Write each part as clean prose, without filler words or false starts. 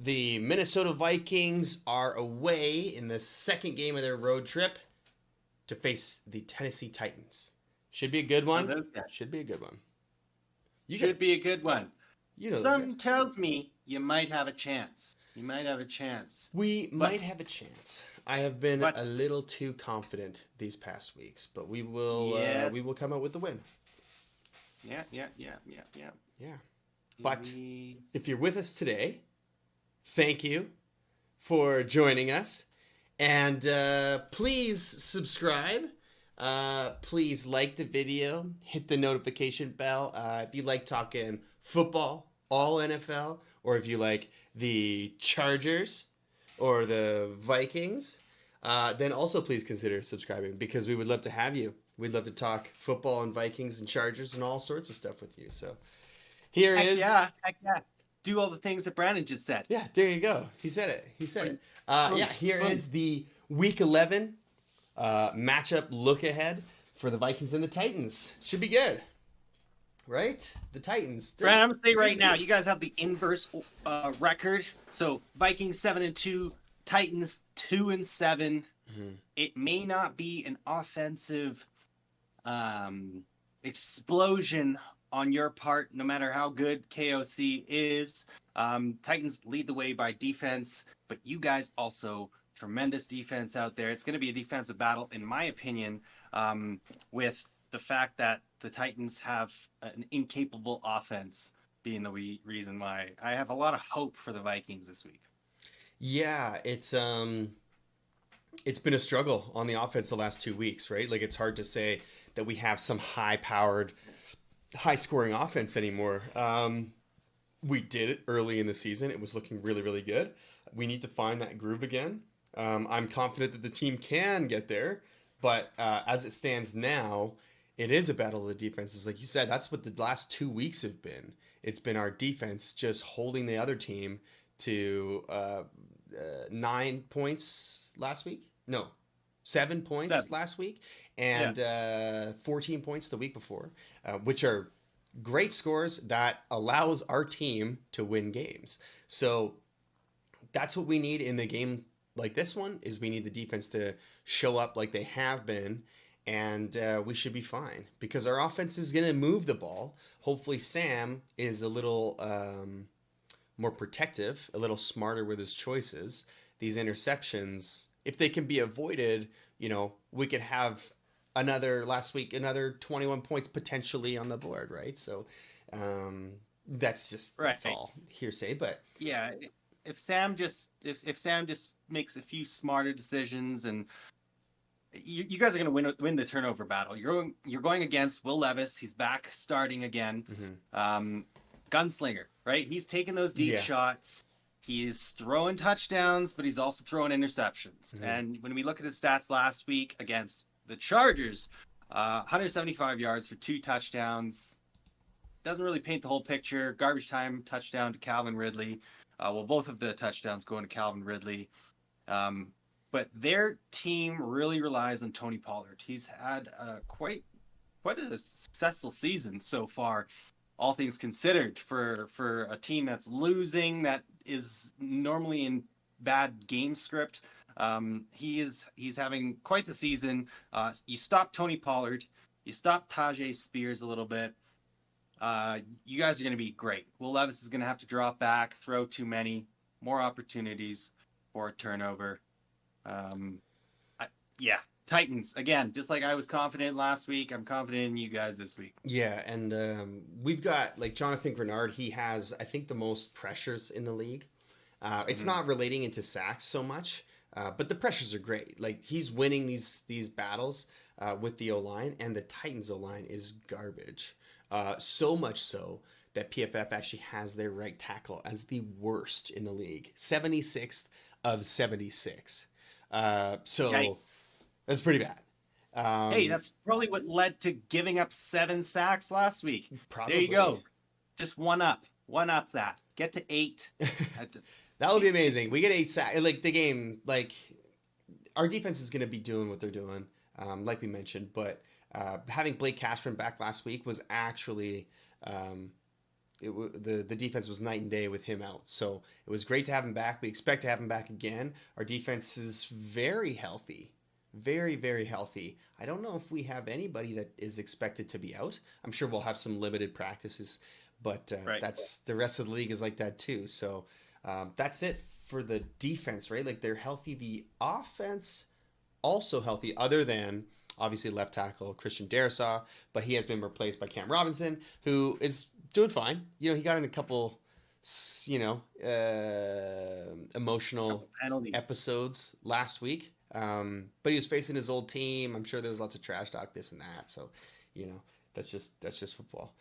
The Minnesota Vikings are away in the second game of their road trip to face the Tennessee Titans. Should be a good Oh, one. those guys. Should be a good one. Should be a good one. You know those Something guys. tells me you might have a chance. You might have a chance. We might have a chance. I have been a little too confident these past weeks, but we will come out with the win. Yeah. Yeah. But if you're with us today, thank you for joining us. And please subscribe. Please like the video. Hit the notification bell. If you like talking football, all NFL, or if you like the Chargers or the Vikings, then also please consider subscribing because we would love to have you. We'd love to talk football and Vikings and Chargers and all sorts of stuff with you. So here heck is... Yeah, heck yeah. Do all the things that Brandon just said. Yeah, there you go. He said it. Here is the Week 11 matchup look ahead for the Vikings and the Titans. Should be good. Right? The Titans. Brandon, I'm going to say right now, you guys have the inverse record. So Vikings 7-2, Titans 2-7. Mm-hmm. It may not be an offensive explosion on your part, no matter how good KOC is. Titans lead the way by defense, but you guys also tremendous defense out there. It's going to be a defensive battle, in my opinion, with the fact that the Titans have an incapable offense being the reason why. I have a lot of hope for the Vikings this week. Yeah, it's been a struggle on the offense the last 2 weeks, right? Like, it's hard to say that we have some high-powered, high-scoring offense anymore. We did it early in the season. It was looking really, really good. We need to find that groove again. I'm confident that the team can get there, but as it stands now, it is a battle of the defenses. Like you said, that's what the last 2 weeks have been. It's been our defense just holding the other team to 9 points last week. No, 7 points last week, and 14 points the week before, which are great scores that allows our team to win games. So that's what we need in the game like this one, is we need the defense to show up like they have been, and we should be fine because our offense is going to move the ball. Hopefully Sam is a little more protective, a little smarter with his choices. These interceptions, if they can be avoided, we could have another 21 points potentially on the board, right? So that's all hearsay, but yeah, if Sam just makes a few smarter decisions, and you guys are going to win the turnover battle. You're going against Will Levis. He's back starting again. Mm-hmm. Gunslinger, right? He's taking those deep shots. He is throwing touchdowns, but he's also throwing interceptions. Mm-hmm. And when we look at his stats last week against the Chargers, 175 yards for 2 touchdowns. Doesn't really paint the whole picture. Garbage time touchdown to Calvin Ridley. Both of the touchdowns going to Calvin Ridley. But their team really relies on Tony Pollard. He's had quite a successful season so far, all things considered, for a team that's losing, that is normally in bad game script. He's having quite the season. You stop Tony Pollard, you stop Tajay Spears a little bit. You guys are going to be great. Will Levis is going to have to drop back, throw too many, more opportunities for a turnover. Titans, again, just like I was confident last week, I'm confident in you guys this week. Yeah, and we've got, like, Jonathan Grenard. He has, I think, the most pressures in the league. It's not relating into sacks so much, but the pressures are great. Like, he's winning these battles with the O-line, and the Titans O-line is garbage. So much so that PFF actually has their right tackle as the worst in the league, 76th of 76. So Yikes. That's pretty bad. Hey, that's probably what led to giving up 7 sacks last week. Probably. There you go. Just one up that. Get to 8. That would be amazing. We get 8 sacks. Like, the game, like, our defense is going to be doing what they're doing, like we mentioned. But having Blake Cashman back last week was actually the defense was night and day with him out. So it was great to have him back. We expect to have him back again. Our defense is very healthy, very, very healthy. I don't know if we have anybody that is expected to be out. I'm sure we'll have some limited practices, but Right. that's the rest of the league is like that too. So that's it for the defense, right? Like they're healthy. The offense also healthy, other than obviously left tackle Christian Darrisaw, but he has been replaced by Cam Robinson, who is doing fine. You know, he got in a couple, emotional Penalties. episodes last week, but he was facing his old team. I'm sure there was lots of trash talk, this and that. So, that's just football.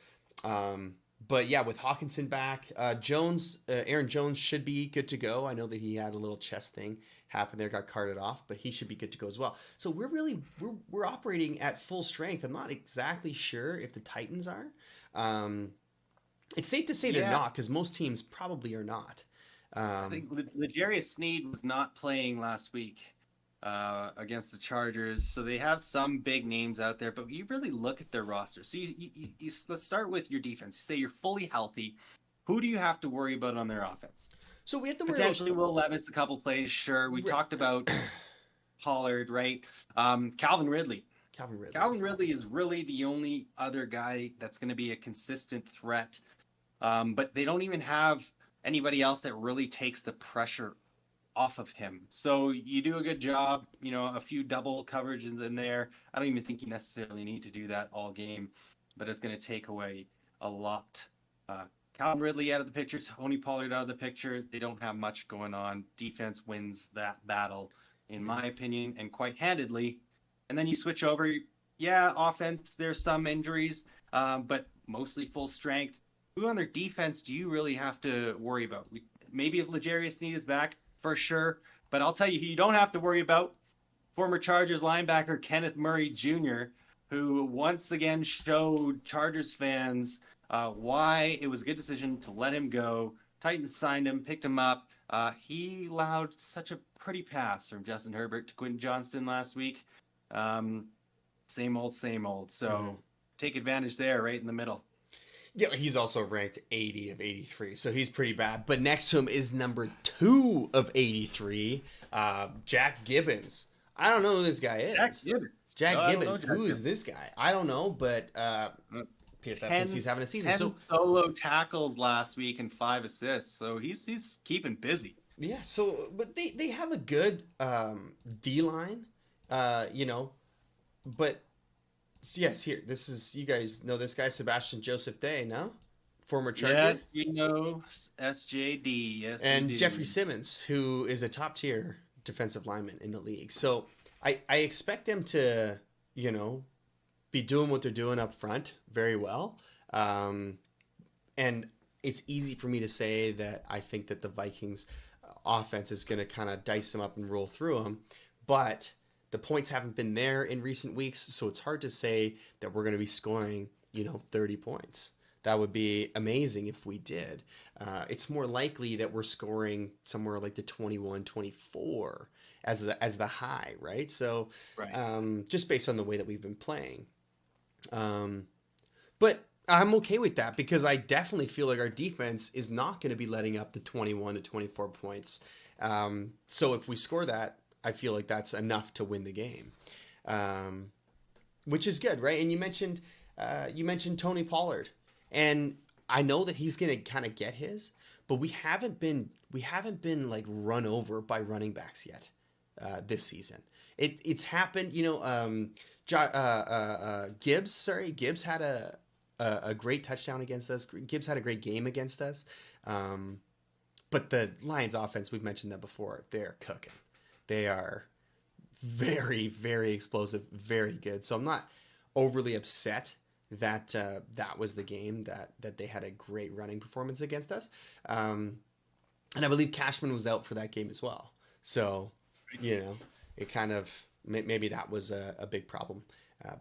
But yeah, with Hawkinson back, Aaron Jones should be good to go. I know that he had a little chest thing happen there, got carted off, but he should be good to go as well. So we're operating at full strength. I'm not exactly sure if the Titans are. It's safe to say they're not, because most teams probably are not. I think L'Jarius Sneed was not playing last week against the Chargers, so they have some big names out there. But you really look at their roster. So let's start with your defense. You say you're fully healthy. Who do you have to worry about on their offense? So we have to worry potentially Will Levis a couple plays. Sure, we talked about Pollard, right? Calvin Ridley. Calvin Ridley is really the only other guy that's going to be a consistent threat. But they don't even have anybody else that really takes the pressure off of him. So you do a good job, a few double coverages in there. I don't even think you necessarily need to do that all game, but it's going to take away a lot. Calvin Ridley out of the picture, Tony Pollard out of the picture. They don't have much going on. Defense wins that battle, in my opinion, and quite handedly. And then you switch over. Yeah, offense, there's some injuries, but mostly full strength. Who on their defense do you really have to worry about? Maybe if L'Jarius Sneed is back, for sure. But I'll tell you who you don't have to worry about. Former Chargers linebacker Kenneth Murray Jr., who once again showed Chargers fans why it was a good decision to let him go. Titans signed him, picked him up. He allowed such a pretty pass from Justin Herbert to Quentin Johnston last week. Same old. So take advantage there, right in the middle. Yeah, he's also ranked 80 of 83, so he's pretty bad. But next to him is number 2 of 83, Jack Gibbons. I don't know who this guy is. Jack Gibbons. Who is this guy? I don't know, but PFF thinks he's having a season. 10 solo tackles last week and 5 assists, so he's keeping busy. Yeah, but they have a good D-line, but yes, here, this is, you guys know this guy, Sebastian Joseph Day, no? Former Charger. Yes, we know SJD. Yes, and Jeffrey Simmons, who is a top-tier defensive lineman in the league. So I expect them to, be doing what they're doing up front very well. And it's easy for me to say that I think that the Vikings offense is going to kind of dice them up and roll through them. But the points haven't been there in recent weeks, so it's hard to say that we're going to be scoring, 30 points. That would be amazing if we did. It's more likely that we're scoring somewhere like the 21, 24 as the high, right? So right. Just based on the way that we've been playing. But I'm okay with that, because I definitely feel like our defense is not going to be letting up the 21 to 24 points. So if we score that, I feel like that's enough to win the game, which is good, right? And you mentioned Tony Pollard, and I know that he's going to kind of get his, but we haven't been like run over by running backs yet this season. It's happened, Gibbs had a great touchdown against us. Gibbs had a great game against us, but the Lions offense, we've mentioned that before, they're cooking. They are very, very explosive, very good. So I'm not overly upset that that was the game that they had a great running performance against us. And I believe Cashman was out for that game as well. So, it kind of, maybe that was a big problem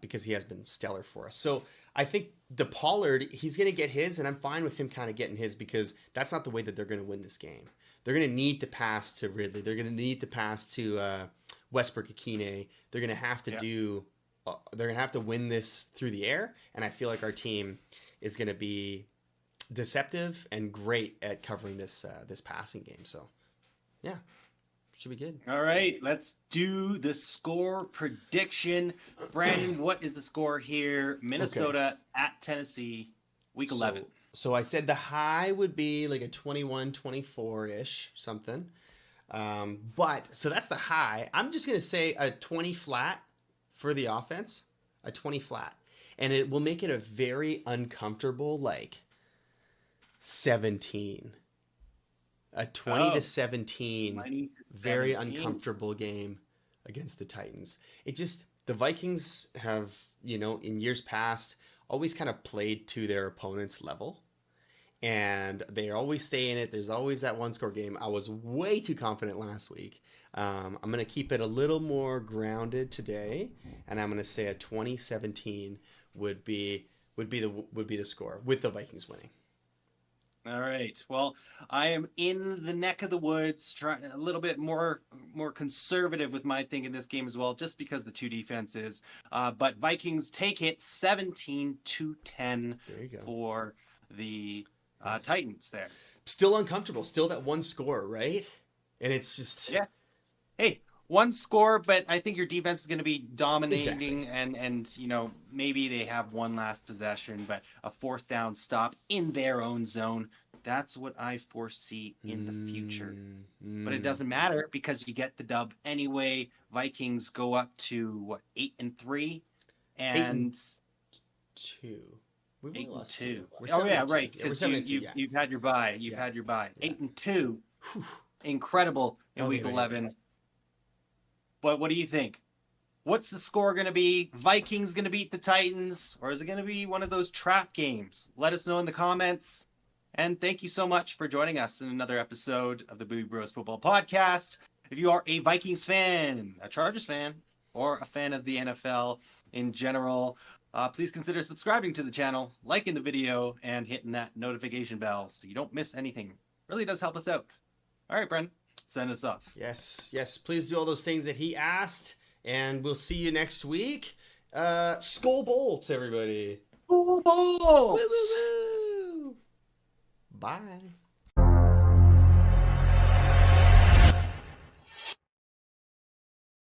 because he has been stellar for us. So I think the Pollard, he's going to get his, and I'm fine with him kind of getting his, because that's not the way that they're going to win this game. They're going to need to pass to Ridley. They're going to need to pass to Westbrook-Akine. They're going to have to they're going to have to win this through the air. And I feel like our team is going to be deceptive and great at covering this passing game. So, yeah, should be good. All right, let's do the score prediction. Brandon, what is the score here? Minnesota at Tennessee, week 11. So I said the high would be like a 21-24-ish something. But so that's the high. I'm just going to say a 20 flat for the offense, a 20 flat. And it will make it a very uncomfortable, like 17. A 20-17, very uncomfortable game against the Titans. The Vikings have, in years past, always kind of played to their opponent's level. And they're always saying it. There's always that one-score game. I was way too confident last week. I'm going to keep it a little more grounded today, and I'm going to say a 2017 would be the score with the Vikings winning. All right. Well, I am in the neck of the woods, trying a little bit more conservative with my thinking this game as well, just because the two defenses. But Vikings take it 17-10 for the Titans there. Still uncomfortable. Still that one score, right? And it's just... Yeah. Hey, one score, but I think your defense is going to be dominating. Exactly. And maybe they have one last possession, but a fourth down stop in their own zone. That's what I foresee in the future. But it doesn't matter because you get the dub anyway. Vikings go up to 8-3 and 8-2. We've 8-2. Oh yeah, right. Because you've had your bye. You've had your bye. 8-2. Incredible in week 11. But what do you think? What's the score going to be? Vikings going to beat the Titans, or is it going to be one of those trap games? Let us know in the comments. And thank you so much for joining us in another episode of the BuiBros Football Podcast. If you are a Vikings fan, a Chargers fan, or a fan of the NFL in general, please consider subscribing to the channel, liking the video, and hitting that notification bell so you don't miss anything. It really does help us out. All right, Bren, send us off. Yes. Please do all those things that he asked, and we'll see you next week. Skol Bolts, everybody. Skol Bolts! Woo, woo, woo. Bye.